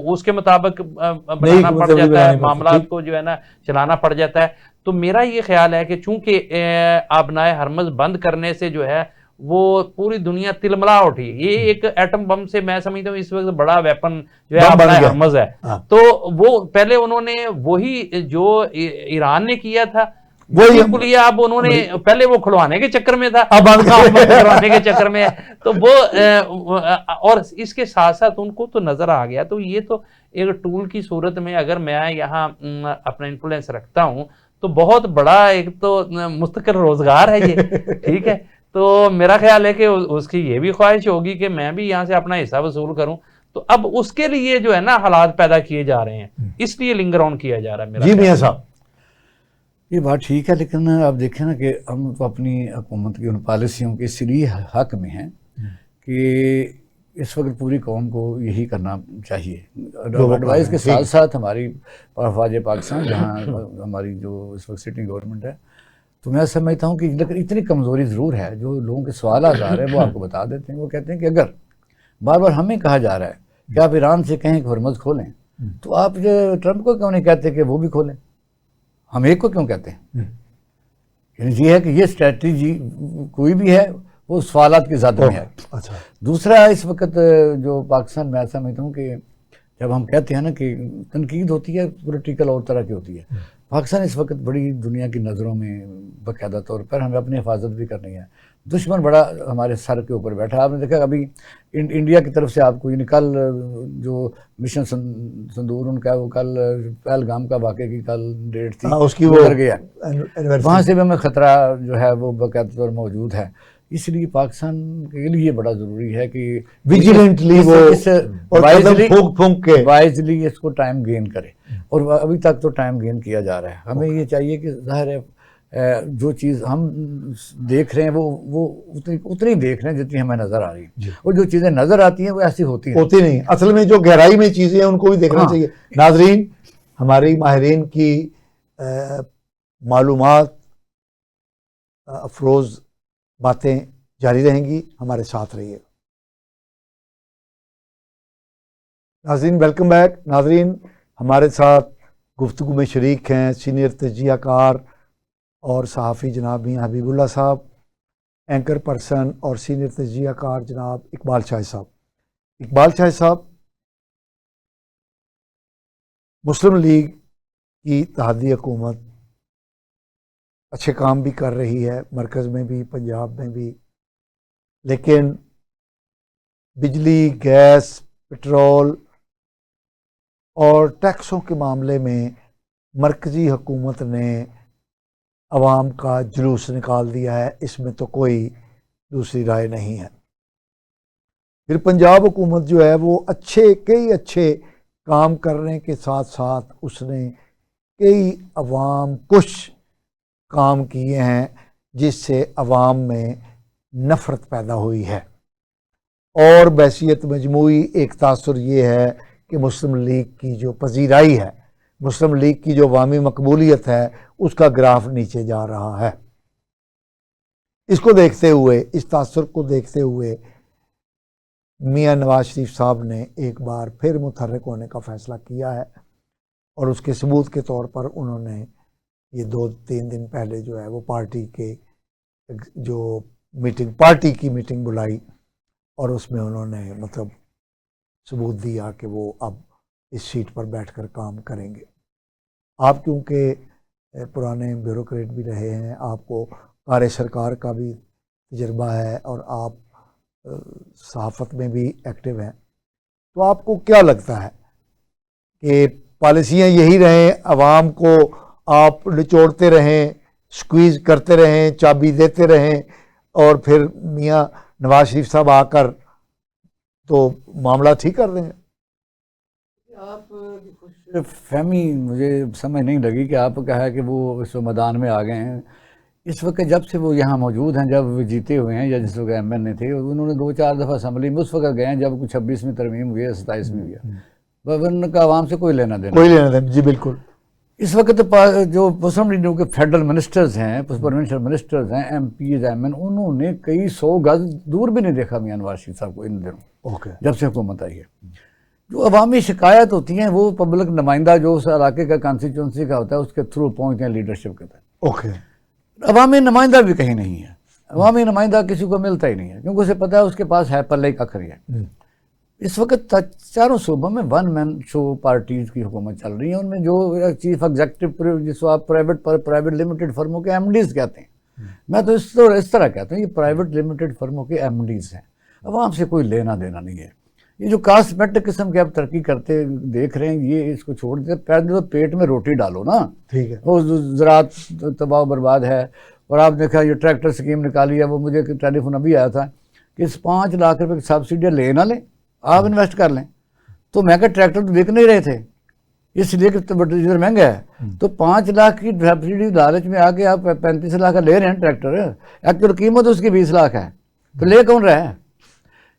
उसके मुताबिक बनाना पड़ जाता है, मामलात को जो है ना चलाना पड़ जाता है। तो मेरा ये ख्याल है कि चूंकि आबनाए हरमज़ बंद करने से जो है वो पूरी दुनिया तिलमिला उठी। ये एक एटम बम से मैं समझता हूँ इस वक्त बड़ा वेपन जो है आबनाए हरमज़ है। तो वो पहले उन्होंने वही जो ईरान ने किया था बिल्कुल, ये अब उन्होंने पहले वो खुलवाने के चक्कर में था, अब करवाने के चक्कर में है। तो वो और इसके साथ साथ उनको तो नजर आ गया। तो ये तो एक टूल की सूरत में अगर मैं यहाँ अपना इन्फ्लुएंस रखता हूँ तो बहुत बड़ा एक तो मुस्तकिल रोजगार है ये, ठीक है। तो मेरा ख्याल है कि उसकी ये भी ख्वाहिश होगी कि मैं भी यहाँ से अपना हिस्सा वसूल करूँ। तो अब उसके लिए जो है ना हालात पैदा किए जा रहे हैं, इसलिए लिंगर ऑन किया जा रहा है। जी मियां साहब, ये बात ठीक है, लेकिन आप देखें ना कि हम तो अपनी हुकूमत की उन पॉलिसियों के इसलिए हक में हैं कि इस वक्त पूरी कौम को यही करना चाहिए। एडवाइस के साथ साथ हमारी फौज पाकिस्तान, जहाँ हमारी जो इस वक्त सिटिंग गवर्नमेंट है, तो मैं समझता हूँ कि लेकिन इतनी कमज़ोरी ज़रूर है। जो लोगों के सवाल आ रहे हैं वो आपको बता देते हैं। वो कहते हैं कि अगर बार बार हमें कहा जा रहा है कि आप ईरान से कहें कि हरमज़ खोलें, तो आप जो ट्रंप को क्यों नहीं कहते कि वो भी खोलें, हम एक को क्यों कहते हैं? यानी ये है कि ये स्ट्रेटजी कोई भी है वो सवालात की ज़ात में है। अच्छा, दूसरा इस वक्त जो पाकिस्तान में ऐसा समझता हूँ कि जब हम कहते हैं ना कि तनकीद होती है पोलिटिकल और तरह की होती है, पाकिस्तान इस वक्त बड़ी दुनिया की नज़रों में बाकायदा तौर पर हमें अपनी हिफाजत भी करनी है। दुश्मन बड़ा हमारे सर के ऊपर बैठा है। आपने देखा अभी इंडिया की तरफ से आपको ये कल जो मिशन संदूर उनका वो कल पहलगाम का वाक़े की कल डेट थी, उसकी वो कर गया, वहाँ से भी हमें ख़तरा जो है वो बाकायदा तौर मौजूद है। इसलिए पाकिस्तान के लिए बड़ा ज़रूरी है कि विजिलेंटली वो वाइजली इसको टाइम गेन करे, और अभी तक तो टाइम गेन किया जा रहा है। हमें ये चाहिए कि ज़ाहिर है जो चीज़ हम देख रहे हैं वो उतनी देख रहे हैं जितनी हमें नज़र आ रही है, और जो चीज़ें नज़र आती हैं वो ऐसी होती नहीं। असल में जो गहराई में चीज़ें हैं उनको भी देखना चाहिए। नाजरीन, हमारी माहिरीन की मालूमात अफरोज़ बातें जारी रहेंगी, हमारे साथ रहिए। नाजरीन वेलकम बैक। नाजरीन, हमारे साथ गुफ्तगू में शरीक हैं सीनियर तजियाकार और सहाफ़ी जनाब मियां हबीबुल्लाह साहब, एंकर पर्सन और सीनियर तजियाकार जनाब इकबाल शाह साहब। इकबाल शाह साहब मुस्लिम लीग की इत्तेहादी हुकूमत अच्छे काम भी कर रही है, मरकज़ में भी पंजाब में भी, लेकिन बिजली, गैस, पेट्रोल और टैक्सों के मामले में मरकज़ी हुकूमत ने अवाम का जुलूस निकाल दिया है, इसमें तो कोई दूसरी राय नहीं है। फिर पंजाब हुकूमत जो है वो कई अच्छे काम करने के साथ साथ उसने कई अवाम कुछ काम किए हैं जिससे अवाम में नफ़रत पैदा हुई है, और बैसियत मजमूई एक तासुर ये है कि मुस्लिम लीग की जो पजीराई है, मुस्लिम लीग की जो अवामी मकबूलियत है, उसका ग्राफ नीचे जा रहा है। इसको देखते हुए, इस तासुर को देखते हुए मियां नवाज शरीफ साहब ने एक बार फिर मुतहर्रिक होने का फ़ैसला किया है, और उसके सबूत के तौर पर उन्होंने ये 2-3 दिन पहले जो है वो पार्टी की मीटिंग बुलाई, और उसमें उन्होंने मतलब सबूत दिया कि वो अब इस सीट पर बैठकर काम करेंगे। आप क्योंकि पुराने ब्यूरोक्रेट भी रहे हैं, आपको कार्य सरकार का भी तजर्बा है, और आप सहाफ़त में भी एक्टिव हैं, तो आपको क्या लगता है कि पॉलिसियाँ यही रहें, आवाम को आप निचोड़ते रहें, स्क्वीज़ करते रहें, चाबी देते रहें, और फिर मियां नवाज शरीफ साहब आकर तो मामला ठीक कर देंगे? आप खुश फहमी मुझे समझ नहीं लगी कि आप कहा कि वो इस मैदान में आ गए हैं। इस वक्त जब से वो यहाँ मौजूद हैं, जब वो जीते हुए हैं, या जिस वक्त MN थे, उन्होंने 2-4 दफ़ा असम्बली में उस वक्त गए हैं जब कुछ 26 तरमीम हुई है, 27 में हुई है, उनका आवाम से कोई लेना देना। जी बिल्कुल। इस वक्त जो मुस्लिम लीग के फेडरल मिनिस्टर्स हैं, प्रोविंशियल मिनिस्टर्स हैं, MPs, MN, उन्होंने कई 100 गज दूर भी नहीं देखा मियां नवाज शरीफ साहब को इन दिनों, जब से हुकूमत आई है। जो अवामी शिकायत होती हैं वो पब्लिक नुमाइंदा जो उस इलाके का कॉन्स्टिट्यूंसी का होता है उसके थ्रू पहुँचते हैं लीडरशिप के तहत। अवामी नुमाइंदा भी कहीं नहीं है, अवामी नुमाइंदा किसी को मिलता ही नहीं है, क्योंकि उसे पता है उसके पास है पल्ले का खरी है। इस वक्त चारों सूबों में 1 मैन शो पार्टीज की हुकूमत चल रही है, उनमें जो चीफ एग्जीक्यूटिव जिसको आप प्राइवेट लिमिटेड फर्मों के MDs कहते हैं, मैं तो इस तरह कहता हूँ ये प्राइवेट लिमिटेड फर्मों के MDs हैं, अवाम से कोई लेना देना नहीं है। ये जो कास्मेटिक किस्म के आप तरक्की करते देख रहे हैं, ये इसको छोड़ दे, पहले तो पेट में रोटी डालो ना, ठीक है। वो ज़राअत तबाह बर्बाद है, और आप देखा ये ट्रैक्टर स्कीम निकाली है, वो मुझे टेलीफोन अभी आया था कि इस 5 लाख रुपए की सब्सिडी ले ना लें, आप इन्वेस्ट कर लें। तो मैं कहा ट्रैक्टर तो बिक नहीं रहे थे इसलिए कि डीजल महंगा है, तो 5 लाख की सब्सिडी लालच में आके आप 35 लाख का ले रहे हैं ट्रैक्टर, एक्चुअल कीमत उसकी 20 लाख है, तो ले कौन रहा है?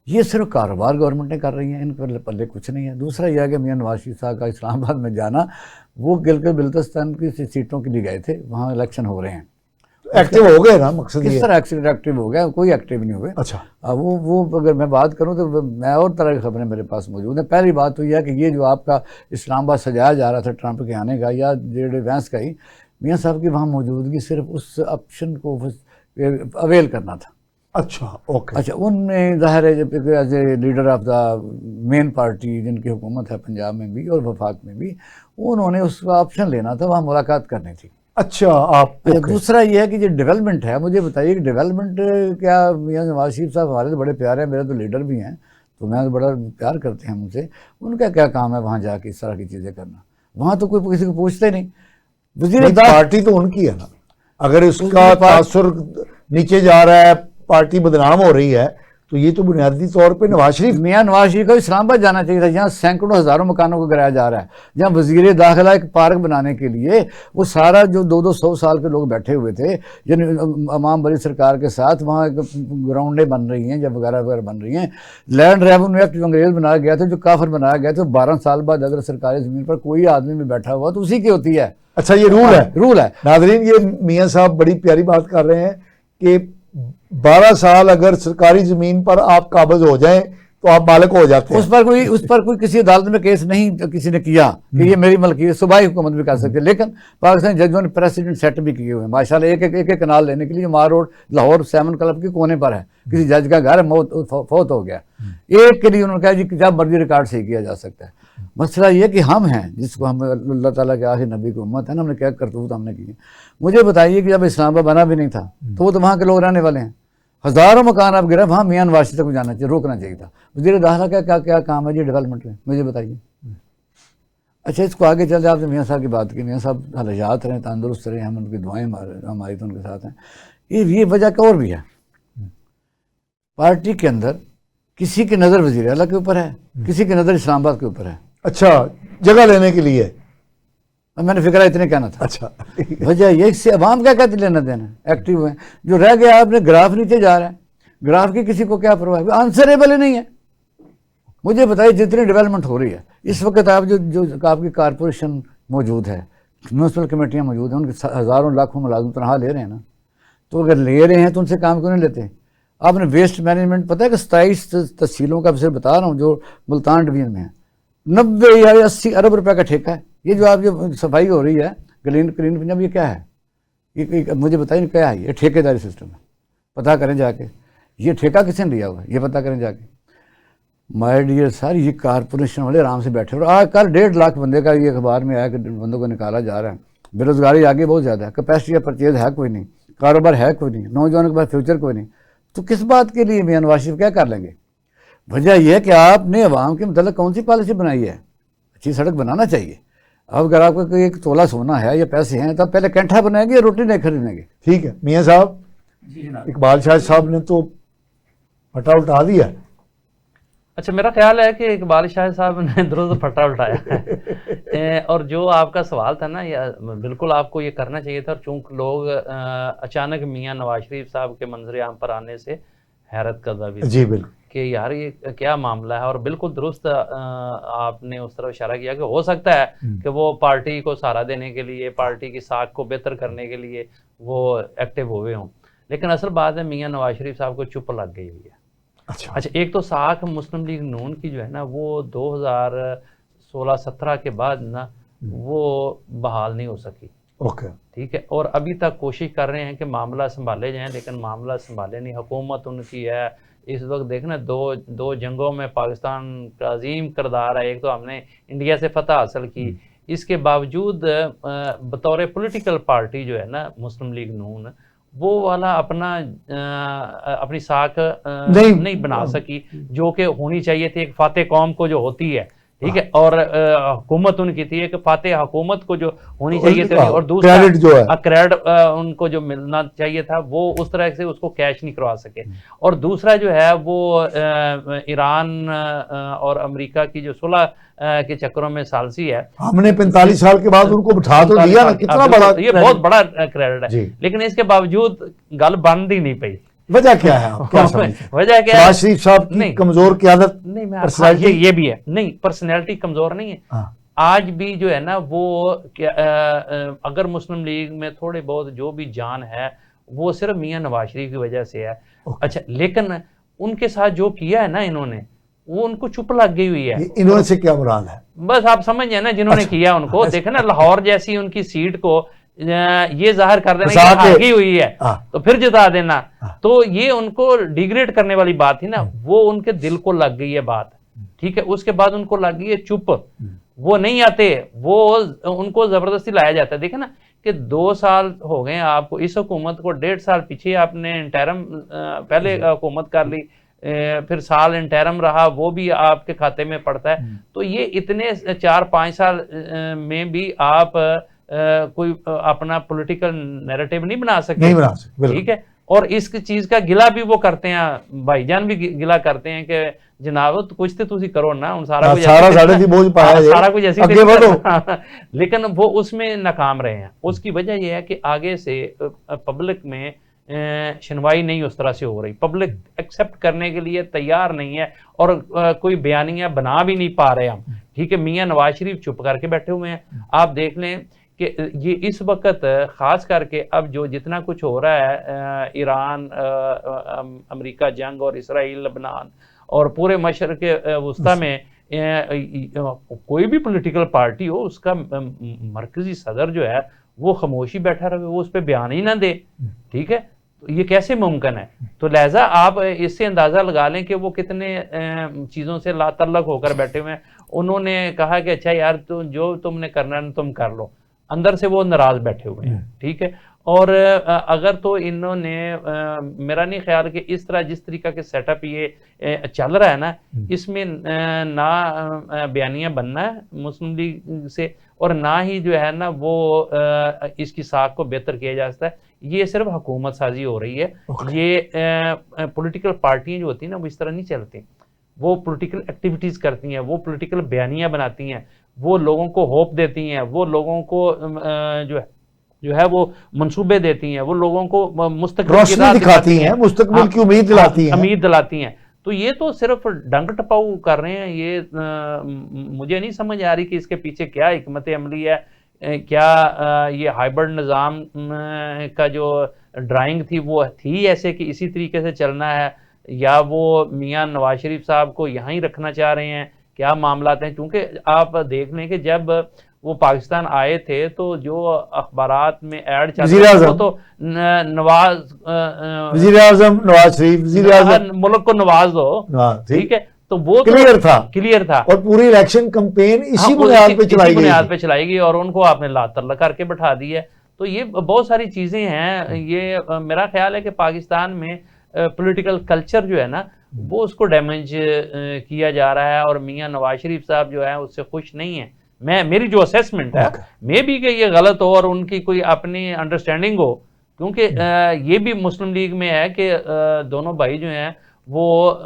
ये सिर्फ कारोबार गवर्नमेंटें कर रही हैं, इन पर पल्ले कुछ नहीं है। दूसरा यह है कि मियां नवाज शरीफ साहब का इस्लामाबाद में जाना, वो गिलगित बिल्तिस्तान की सीटों के लिए गए थे, वहाँ इलेक्शन हो रहे हैं, एक्टिव हो गए ना, मकसद किस तरह एक्टिव हो गया? कोई एक्टिव नहीं हुए। अच्छा, वो अगर मैं बात करूं तो मैं और तरह की खबरें मेरे पास मौजूद हैं। पहली बात तो यह है कि ये जो आपका इस्लामाबाद सजाया जा रहा था ट्रंप के आने का या जेड वैंस का ही, मियां साहब की वहाँ मौजूदगी सिर्फ उस ऑप्शन को अवेल करना था अच्छा, ओके। अच्छा, उनमें ज़ाहिर है जब as a leader of the main party जिनकी हुकूमत है पंजाब में भी और वफाक में भी, उन्होंने उसका ऑप्शन लेना था, वहाँ मुलाकात करनी थी। अच्छा, आप अच्छा, ओके। दूसरा ये है कि जो डेवलपमेंट है, मुझे बताइए कि डेवलपमेंट क्या, मियां नवाज शरीफ साहब हमारे तो बड़े प्यारे हैं, मेरे तो लीडर भी हैं, तो मैं तो बड़ा प्यार करते हैं मुझसे, उनका क्या काम है वहाँ जाके इस तरह की चीज़ें करना? वहाँ तो कोई किसी को पूछते नहीं। वज़ीर नहीं, दाखिला पार्टी तो उनकी है ना, अगर उसका उसकी तासुर नीचे जा रहा है, पार्टी बदनाम हो रही है, तो ये तो बुनियादी तौर पे नवाज शरीफ। मियां नवाज शरीफ को इस्लामाबाद जाना चाहिए था, जहाँ सैकड़ों हज़ारों मकानों को गिराया जा रहा है, जहाँ वज़ीर दाखिला एक पार्क बनाने के लिए वो सारा जो 200 साल के लोग बैठे हुए थे जिन अमाम बरी सरकार के साथ, वहाँ ग्राउंडें बन रही हैं जब वगैरह वगैरह बन रही हैं। लैंड रेवेन्यू एक्ट जो अंग्रेज बनाया गया था, जो काफर बनाया गया था, 12 साल बाद अगर सरकारी ज़मीन पर कोई आदमी भी बैठा हुआ तो उसी की होती है। अच्छा, ये रूल है। है। नाजरीन, ये मियां साहब बड़ी प्यारी बात कर रहे हैं कि 12 साल अगर सरकारी जमीन पर आप काबिज हो जाएं तो आप मालिक हो जाते हैं। उस पर कोई किसी अदालत में केस नहीं किसी ने किया कि ये मेरी मलकी सूबाई हुकूमत भी कर सकती है, लेकिन पाकिस्तान जजों ने प्रेसिडेंट सेट भी किए हुए हैं माशाल्लाह। एक कनाल लेने के लिए मार रोड लाहौर सैमन क्लब के कोने पर है, किसी जज का घर है, फौत हो गया, एक के लिए उन्होंने कहा जी जब मर्जी रिकॉर्ड सही किया जा सकता है। मसला ये कि हम हैं जिसको हम अल्लाह ताला के आखिर नबी की उम्मत है ना, हमने क्या करतूत हमने की है। मुझे बताइए कि जब इस्लामाबाद बना भी नहीं था तो वो तो वहाँ के लोग रहने वाले हैं, हज़ारों मकान आप गिरा, वहाँ मियां नवाज शरीफ तक जाना चाहिए, रोकना चाहिए था। वज़ीर दाखिला का क्या क्या काम है जी डेवलपमेंट में, मुझे बताइए। अच्छा, इसको आगे चल जाए, आपने मियां साहब की बात की, मियां साहब हालात रहें, तंदुरुस्त रहें, हम उनकी दुआएं हमारी तो उनके साथ हैं। ये वजह का और भी है, पार्टी के अंदर किसी की नज़र वज़ीर आला के ऊपर है, किसी की नज़र इस्लामाबाद के ऊपर है। अच्छा, जगह लेने के लिए। मैंने फिक्रा इतने कहना था। अच्छा, वजह ये, इससे अवाम क्या कहते लेना देना, एक्टिव है। जो रह गया आपने ग्राफ नीचे जा रहा है, ग्राफ की किसी को क्या परवाह है, आंसरेबल ही नहीं है। मुझे बताइए जितनी डेवलपमेंट हो रही है इस वक्त, आप जो आपकी कारपोरेशन मौजूद है, म्यूनसिपल कमेटियाँ मौजूद हैं, उनके हज़ारों लाखों मुलाजिम तनख्वाह ले रहे हैं ना, तो अगर ले रहे हैं तो उनसे काम क्यों नहीं लेते? आपने वेस्ट मैनेजमेंट पता है कि 27 तहसीलों का फिर बता रहा हूँ जो मुल्तान डिवीजन में है, 90 या 80 अरब रुपए का ठेका है। ये जो आप जो सफाई हो रही है क्लीन पंजाब, ये क्या है? ये मुझे बताइए क्या है? ये ठेकेदारी सिस्टम है, पता करें जाके, ये ठेका किसने लिया हुआ है ये पता करें जाके। माय डियर सर, ये कारपोरेशन वाले आराम से बैठे और आज कल 1.5 लाख बंदे का ये अखबार में आया कि बंदों को निकाला जा रहा है। बेरोजगारी आगे बहुत ज़्यादा है, कैपेसिटी ऑफ परचेज है कोई नहीं, कारोबार है कोई नहीं, नौजवानों के पास फ्यूचर कोई नहीं, तो किस बात के लिए मियां नवाज शरीफ क्या कर लेंगे? वजह यह है कि आपने अवाम के मतलब कौन सी पॉलिसी बनाई है? अच्छी सड़क बनाना चाहिए। अब अगर आपको कोई एक तोला सोना है या पैसे हैं तो पहले कैंठा बनाएंगे या रोटी नहीं खरीदेंगे। ठीक है मियां साहब, इकबाल शाह साहब ने तो फटा उठा दिया। अच्छा, मेरा ख्याल है कि इकबाल शाह साहब ने दुरुस्त फटा उठाया है। और जो आपका सवाल था ना, या बिल्कुल आपको ये करना चाहिए था, और चूंकि लोग अचानक मियां नवाज शरीफ साहब के मंजर आम पर आने से हैरत करदा भी जी बिल्कुल कि यार ये क्या मामला है, और बिल्कुल दुरुस्त आपने उस तरफ इशारा किया कि हो सकता है कि वो पार्टी को सहारा देने के लिए, पार्टी की साख को बेहतर करने के लिए वो एक्टिव हुए हों, लेकिन असल बात है मियां नवाज शरीफ साहब को चुप लग गई हुई है। अच्छा, एक तो साख मुस्लिम लीग नून की जो है ना, वो 2016-17 के बाद ना वो बहाल नहीं हो सकी। ओके, ठीक है, और अभी तक कोशिश कर रहे हैं कि मामला संभाले जाएं, लेकिन मामला संभाले नहीं। हुकूमत उनकी है इस वक्त, देखना दो जंगों में पाकिस्तान का अजीम किरदार है। एक तो हमने इंडिया से फतह हासिल की, इसके बावजूद बतौर पॉलिटिकल पार्टी जो है ना मुस्लिम लीग नून, वो वाला अपनी साख नहीं बना सकी जो कि होनी चाहिए थी एक फातेह कौम को जो होती है। ठीक है, और हुकूमत उनकी थी एक फातेह हुकूमत को जो होनी चाहिए थी, और दूसरा क्रेडिट जो है क्रेडिट उनको जो मिलना चाहिए था वो उस तरह से उसको कैश नहीं करवा सके। और दूसरा जो है वो ईरान और अमेरिका की जो सुलह के चक्करों में सालसी है, हमने 45 साल के बाद उनको बिठा तो दिया ना, कितना बड़ा, ये बहुत बड़ा क्रेडिट है, लेकिन इसके बावजूद गल बंद ही नहीं पाई। वजह क्या है? क्या वजह क्या है? शरीफ साहब की कमजोर क़यादत नहीं, मैं ये भी है नहीं, पर्सनैलिटी कमजोर नहीं है। आज भी जो है ना वो अगर मुस्लिम लीग में थोड़े बहुत जो भी जान है वो सिर्फ मियां नवाज शरीफ की वजह से है। अच्छा, लेकिन उनके साथ जो किया है ना इन्होंने, वो उनको चुप लग गई हुई है। इन्होंने से क्या मुराद है? बस आप समझ जाए ना, जिन्होंने किया उनको देखे ना, लाहौर जैसी उनकी सीट को ये जाहिर कर देना फंसा कि के- आगी हुई है हाँ। तो फिर जिता देना, तो ये उनको डिग्रेड करने वाली बात थी ना, वो उनके दिल को लग गई है बात, ठीक है। उसके बाद उनको लग गई है चुप, वो नहीं आते, वो उनको जबरदस्ती लाया जाता है। देखे ना कि 2 साल हो गए आपको इस हुकूमत को, 1.5 साल पीछे आपने इंटरम पहले हुकूमत कर ली, फिर साल इंटरम रहा, वो भी आपके खाते में पड़ता है। तो ये इतने 4-5 साल में भी आप कोई अपना पॉलिटिकल नैरेटिव नहीं बना सकते, नहीं बना सकते, बिल्कुल। ठीक है। और इस चीज का गिला भी वो करते हैं, भाईजान भी गिला करते हैं कि जनाब तो कुछ तो तुसी करो ना, उन सारा कुछ सारा ऐसे साढ़े करना, दी बोझ पाया हाँ, जाए, सारा कुछ ऐसे आगे बढ़ो। लेकिन वो उसमें नाकाम रहे हैं। उसकी वजह यह है कि आगे से पब्लिक में सुनवाई नहीं उस तरह से हो रही, पब्लिक एक्सेप्ट करने के लिए तैयार नहीं है, और कोई बयानियां बना भी नहीं पा रहे हम, ठीक है। मियां नवाज शरीफ चुप करके बैठे हुए हैं। आप देख लें कि ये इस वक्त खास करके अब जो जितना कुछ हो रहा है, ईरान, अमेरिका जंग और इसराइल लबनान और पूरे मशरक़ वस्ता में कोई भी पॉलिटिकल पार्टी हो, उसका मरकजी सदर जो है वो खामोशी बैठा रहे, वो उस पर बयान ही ना दे, ठीक है। तो ये कैसे मुमकिन है? तो लिहाजा आप इससे अंदाज़ा लगा लें कि वो कितने चीज़ों से लातल्लक होकर बैठे हुए हैं। उन्होंने कहा कि अच्छा यार, तो जो तुमने करना है तुम कर लो, अंदर से वो नाराज बैठे हुए हैं, ठीक है। और अगर तो इन्होंने मेरा नहीं ख्याल कि इस तरह जिस तरीका के सेटअप ये चल रहा है ना, इसमें ना बयानियां बनना है मुस्लिम लीग से, और ना ही जो है ना वो इसकी साख को बेहतर किया जा सकता है। ये सिर्फ हुकूमत साजी हो रही है। ये पॉलिटिकल पार्टियां जो होती हैं ना, वो इस तरह नहीं चलती, वो पॉलिटिकल एक्टिविटीज़ करती हैं, वो पॉलिटिकल बयानियां बनाती हैं, वो लोगों को होप देती हैं, वो लोगों को जो है वो मंसूबे देती हैं, वो लोगों को मुस्तकबिल की राह दिखाती हैं, मुस्तकबिल की उम्मीद दिलाती हैं, उम्मीद दिलाती हैं। तो ये तो सिर्फ डंक टपाऊ कर रहे हैं। ये मुझे नहीं समझ आ रही कि इसके पीछे क्या हिकमत अमली है, क्या ये हाइब्रिड निज़ाम का जो ड्राइंग थी वो थी ऐसे कि इसी तरीके से चलना है, या वो मियां नवाज शरीफ साहब को यहाँ ही रखना चाह रहे हैं, क्या मामला हैं? क्योंकि आप देख लें कि जब वो पाकिस्तान आए थे तो जो अखबारात में ऐड चल रहा था वो तो नवाज वज़ीर-ए-आज़म नवाज शरीफ, वज़ीर-ए-आज़म मुल्क को नवाज दो, ठीक है। तो वो क्लियर था, क्लियर था, और पूरी इलेक्शन कैंपेन इसी बुनियाद पे चलाई गई और उनको आपने लातल्ला करके बैठा दी है। तो ये बहुत सारी चीजें हैं। ये मेरा ख्याल है कि पाकिस्तान में पॉलिटिकल कल्चर जो है ना, वो उसको डैमेज किया जा रहा है, और मियां नवाज शरीफ साहब जो है उससे खुश नहीं है। मेरी जो असेसमेंट है, मे भी कि ये गलत हो और उनकी कोई अपनी अंडरस्टैंडिंग हो, क्योंकि ये भी मुस्लिम लीग में है कि दोनों भाई जो हैं वो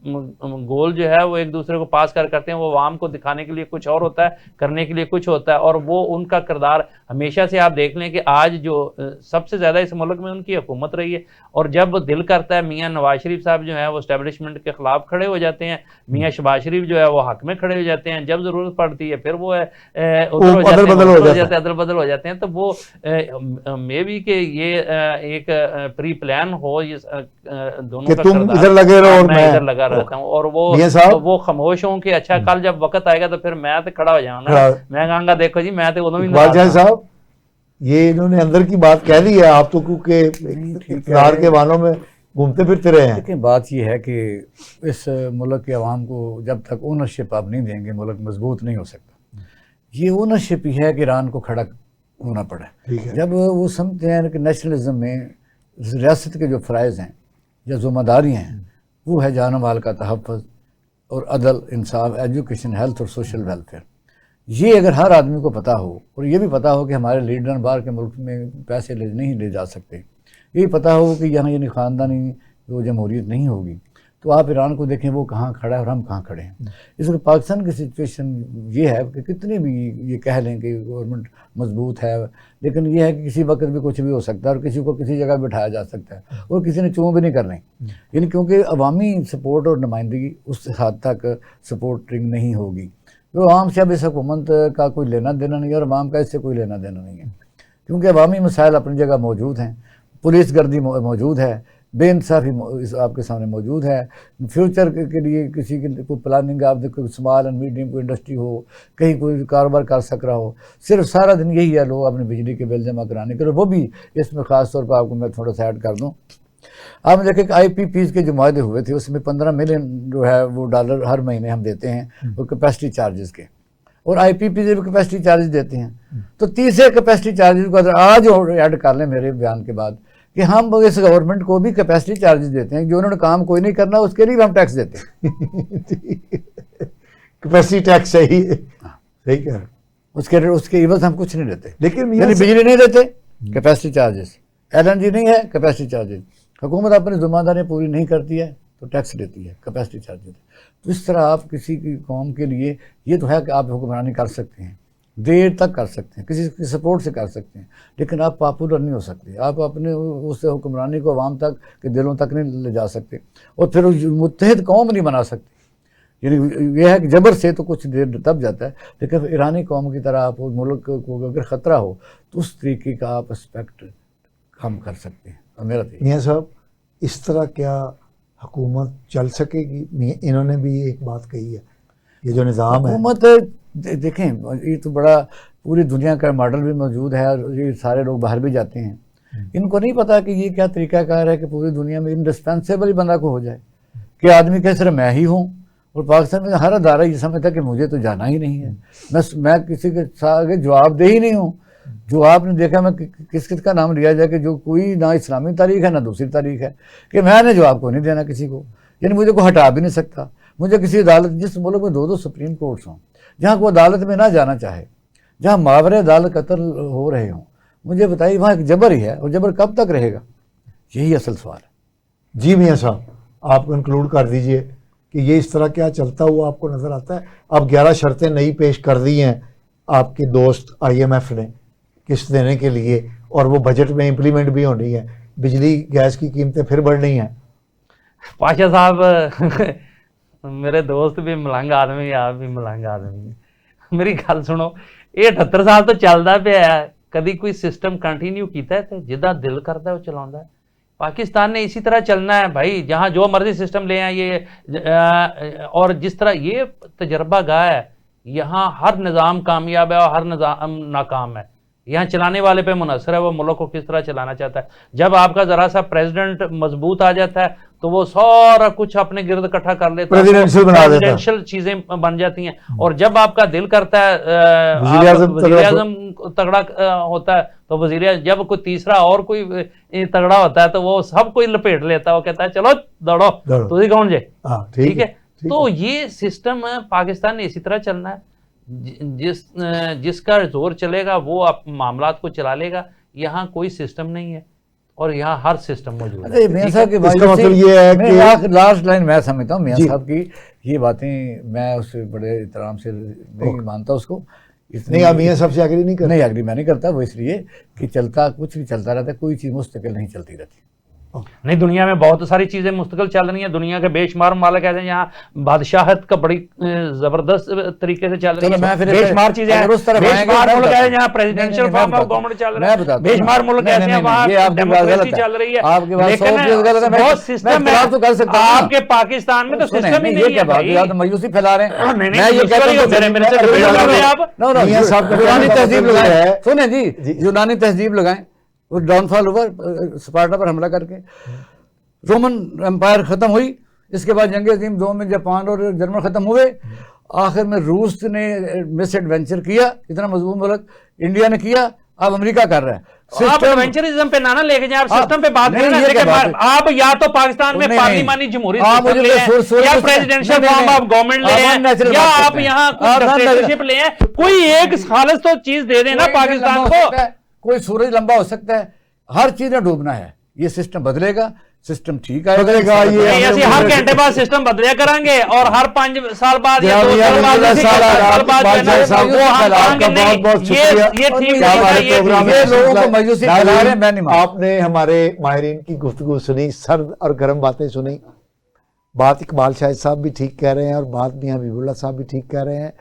गोल जो है वो एक दूसरे को पास करते हैं। वो आवाम को दिखाने के लिए कुछ और होता है, करने के लिए कुछ होता है, और वो उनका किरदार हमेशा से आप देख लें कि आज जो सबसे ज़्यादा इस मुल्क में उनकी हुकूमत रही है। और जब दिल करता है मियां नवाज शरीफ साहब जो है वो एस्टेब्लिशमेंट के खिलाफ खड़े हो जाते हैं, मियां शहबाज शरीफ जो है वो हक में खड़े हो जाते हैं, जब ज़रूरत पड़ती है फिर वो अदल बदल हो जाते हैं। तो वो मे भी कि ये एक प्री प्लान हो, ये दोनों का तुम इधर लगे रहो और मैं इधर लगा रहता हूँ, और वो खामोश हों कि अच्छा कल जब वक्त आएगा तो फिर मैं तो खड़ा हो जाऊंगा, मैं कहूँगा देखो जी मैं तो उਦੋਂ भी साहब ये इन्होंने अंदर की बात कह दी है, आप तो क्योंकि इक़्तिदार के वालों में घूमते फिरते रहे हैं। लेकिन बात यह है कि इस मुल्क के अवाम को जब तक ओनरशिप आप नहीं देंगे मुल्क मजबूत नहीं हो सकता। ये ओनरशिप ही है कि ईरान को खड़ा होना पड़ा। जब वो समझते हैं कि नेशनलिज्म में रियासत के जो फ़राइज़ हैं या ज़िम्मेदारी हैं वो है जान माल का तहफ़्फ़ुज़ और अदल, इंसाफ, एजुकेशन, हेल्थ और सोशल वेलफेयर। ये अगर हर आदमी को पता हो, और ये भी पता हो कि हमारे लीडर बाहर के मुल्क में पैसे नहीं ले जा सकते, ये पता हो कि यहाँ यानी ख़ानदानी जो जमहूरियत नहीं होगी, तो आप ईरान को देखें वो कहाँ खड़ा है और हम कहाँ खड़े हैं। इसलिए पाकिस्तान की सिचुएशन ये है कि कितने भी ये कह लें कि गवर्नमेंट मजबूत है, लेकिन ये है कि किसी वक्त भी कुछ भी हो सकता है और किसी को किसी जगह बिठाया जा सकता है, और किसी ने चूँ भी नहीं करनी, यानी क्योंकि अवामी सपोर्ट और नुमाइंदगी उस हद तक सपोर्टिंग नहीं होगी। तो आवाम से अब इस हुकूमत का कोई लेना देना नहीं है, और अवाम का इससे कोई लेना देना नहीं है, क्योंकि अवामी मसाइल अपनी जगह मौजूद हैं, पुलिस गर्दी मौजूद है, बेइंसाफ़ी आपके सामने मौजूद है। फ्यूचर के लिए किसी की कोई प्लानिंग, आप देखो स्मॉल एंड मीडियम कोई इंडस्ट्री हो, कहीं कोई कारोबार कर सक रहा हो, सिर्फ सारा दिन यही है लोग अपने बिजली के बिल जमा कराने के लिए। वो भी इसमें ख़ास तौर पर आपको मैं थोड़ा सा ऐड कर दूँ, आपने देखें कि IPPs के जो माहदे हुए थे उसमें 15 मिलियन जो है वो डॉलर हर महीने हम देते हैं वो कैपेसिटी चार्जेस के, और IPP भी कैपेसिटी चार्जेस देते हैं। तो तीसरे कैपेसिटी चार्जेस को अगर आज ऐड कर लें मेरे बयान के बाद कि हम इस गवर्नमेंट को भी कैपेसिटी चार्जेस देते हैं, जो उन्होंने काम कोई नहीं करना उसके लिए भी हम टैक्स देते हैं। कैपेसिटी टैक्स सही कह रहे उसके इवज हम कुछ नहीं देते, लेकिन यानी बिजली नहीं देते, कैपेसिटी चार्जेस, LNG नहीं है, कैपेसिटी चार्जेस, हुकूमत अपनी जिम्मेदारियाँ पूरी नहीं करती है तो टैक्स देती है, कैपेसिटी चार्जेस। तो इस तरह आप किसी की कौम के लिए ये तो है कि आप हुक्मरानी कर सकते हैं, देर तक कर सकते हैं, किसी की सपोर्ट से कर सकते हैं, लेकिन आप पॉपुलर नहीं हो सकते, आप अपने उस हुक्मरानी को आवाम तक के दिलों तक नहीं ले जा सकते, और फिर मुत्तहिद कौम नहीं बना सकते। यानी यह है कि जबर से तो कुछ देर दब जाता है, लेकिन ईरानी कौम की तरह आप मुल्क को अगर ख़तरा हो तो उस तरीके का आप एस्पेक्ट कम कर सकते हैं। और मेरा मियाँ साहब, इस तरह क्या हुकूमत चल सकेगी? इन्होंने भी एक बात कही है, ये जो निज़ाम है, हुकूमत देखें ये तो बड़ा पूरी दुनिया का मॉडल भी मौजूद है, और ये सारे लोग बाहर भी जाते हैं, इनको नहीं पता कि ये क्या तरीक़ाकार है कि पूरी दुनिया में इंडिस्पेंसेबल ही बंदा को हो जाए कि आदमी कह सिर्फ मैं ही हूँ। और पाकिस्तान में हर अदारा ये समझता है कि मुझे तो जाना ही नहीं है, मैं किसी के आगे जवाबदेह ही नहीं हूँ। जो आपने देखा, मैं किस किस का नाम लिया जाए कि जो कोई ना इस्लामी तारीख है ना दूसरी तारीख है, कि मैंने जवाब को नहीं देना किसी को, यानी मुझे को हटा भी नहीं सकता। मुझे किसी अदालत, जिस मुल्क में 2-2 सुप्रीम कोर्ट्स हों, जहाँ को अदालत में ना जाना चाहे, जहाँ मावरे अदालत कत्ल हो रहे हों, मुझे बताइए वहाँ एक जबर ही है, और जबर कब तक रहेगा? यही असल सवाल है। जी मियाँ साहब, आप कंक्लूड कर दीजिए कि ये इस तरह क्या चलता हुआ आपको नज़र आता है? अब 11 शर्तें नई पेश कर दी हैं आपके दोस्त IMF ने किस्त देने के लिए, और वो बजट में इम्प्लीमेंट भी होनी है। बिजली गैस की कीमतें फिर बढ़नी हैं। पाशा साहब मेरे दोस्त भी मलंग आदमी है, आप भी मलंग आदमी है। मेरी गल सुनो, ये 78 साल तो चलता पाया, कभी कोई सिस्टम कंटिन्यू किया है? तो जिदा दिल करता है वो चलाता है। पाकिस्तान ने इसी तरह चलना है भाई, जहाँ जो मर्जी सिस्टम ले आए ये, और जिस तरह ये तजर्बा गाह है, यहाँ हर निज़ाम कामयाब है और हर निज़ाम नाकाम है। यहाँ चलाने वाले पे मुनसर है वो मुल्क को किस तरह चलाना चाहता है। जब आपका ज़रा सा प्रेसिडेंट मजबूत आ जाता है तो वो सारा कुछ अपने गिर्द इकट्ठा कर लेता है, प्रेसिडेंशियल चीज़ें बन जाती हैं। और जब आपका दिल करता है वज़ीर-ए-आज़म तगड़ा होता है, तो वज़ीर जब कोई तीसरा और कोई तगड़ा होता है तो वो सब कोई लपेट लेता है, वो कहता है चलो दौड़ो, तुझे कौन जे, ठीक है। तो ये सिस्टम पाकिस्तान ने इसी तरह चलना है, जिसका जोर चलेगा वो मामलात को चला लेगा। यहाँ कोई सिस्टम नहीं है और यहाँ हर सिस्टम मौजूद है। मियां साहब इसका मतलब ये है कि लास्ट लाइन मैं समझता हूँ मियां साहब की ये बातें, मैं उससे बड़े एहतराम से नहीं मानता उसको, नहीं आप मियां साहब से एग्री नहीं करते? नहीं एग्री मैं नहीं करता, वो इसलिए कि चलता कुछ भी चलता रहता है, कोई चीज़ मुस्तकिल नहीं चलती रहती। नहीं, दुनिया में बहुत सारी चीजें मुस्तकिल चल रही हैं। दुनिया के बेशुमार मालिक ऐसे हैं यहाँ बादशाहत का बड़ी जबरदस्त तरीके से चल रही है। बेशुमार चीजें हैं, बेशुमार मुल्क है जहाँ प्रेसिडेंशियल फॉर्म ऑफ गवर्नमेंट चल रहा है, बेशुमार मुल्क ऐसे हैं वहाँ डेमोक्रेसी चल रही है। लेकिन बहुत सिस्टम है, आपके पाकिस्तान में तो सिस्टम ही नहीं है। आप मायूसी फैला रहे हैं। सुने जी, यूनानी तहजीब लगाएं, वो डाउनफॉल हुआ स्पार्टा पर हमला करके, रोमन एम्पायर ख़त्म हुई, इसके बाद जंग अज़ीम 2 में जापान और जर्मन ख़त्म हुए, आखिर में रूस ने मिस एडवेंचर किया, इतना मजबूत मुल्क इंडिया ने किया, अब अमेरिका कर रहा है। आप एडवेंचरिज्म पे ना लेके जाए, आप सिस्टम पे बात करें, लेकिन आप या तो पाकिस्तान में पार्लिमानी जमहूरियत या प्रेसिडेंशियल फॉर्म ऑफ गवर्नमेंट ले, या आप यहाँ डिक्टेटरशिप ले, कोई एक खालिस तो चीज दे देना पाकिस्तान को। कोई सूरज लंबा हो सकता है, हर चीज में डूबना है, ये सिस्टम बदलेगा, सिस्टम ठीक है बदलेगा। ये ऐसे हर घंटे बाद सिस्टम बदलिया करेंगे और हर 5 साल बाद या 2 साल बाद ये ठीक है। लोगों को मायूसी फैला रहे हैं, मैं नहीं मानता। आपने हमारे माहिरीन की गुफ्तगू सुनी, सर्द और गर्म बातें सुनी। बात इकबाल शाहिद साहब भी ठीक कह रहे हैं और बात मियां हबीबुल्लाह साहब भी ठीक कह रहे हैं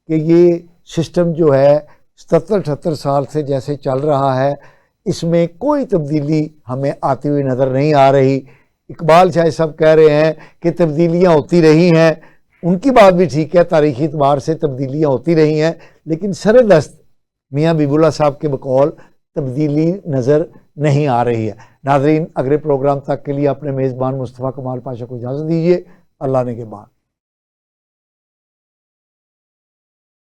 कि ये सिस्टम जो है 77-78 साल से जैसे चल रहा है, इसमें कोई तब्दीली हमें आती हुई नज़र नहीं आ रही। इकबाल शाह साहब कह रहे हैं कि तब्दीलियाँ होती रही हैं, उनकी बात भी ठीक है, तारीखी एतबार से तब्दीलियाँ होती रही हैं, लेकिन सरदस्त मियाँ हबीबुल्लाह साहब के बकौल तब्दीली नज़र नहीं आ रही है। नाज़रीन, अगले प्रोग्राम तक के लिए अपने मेज़बान मुस्तफ़ा कमाल पाशा को इजाज़त दीजिए। अल्लाह ने के बाद।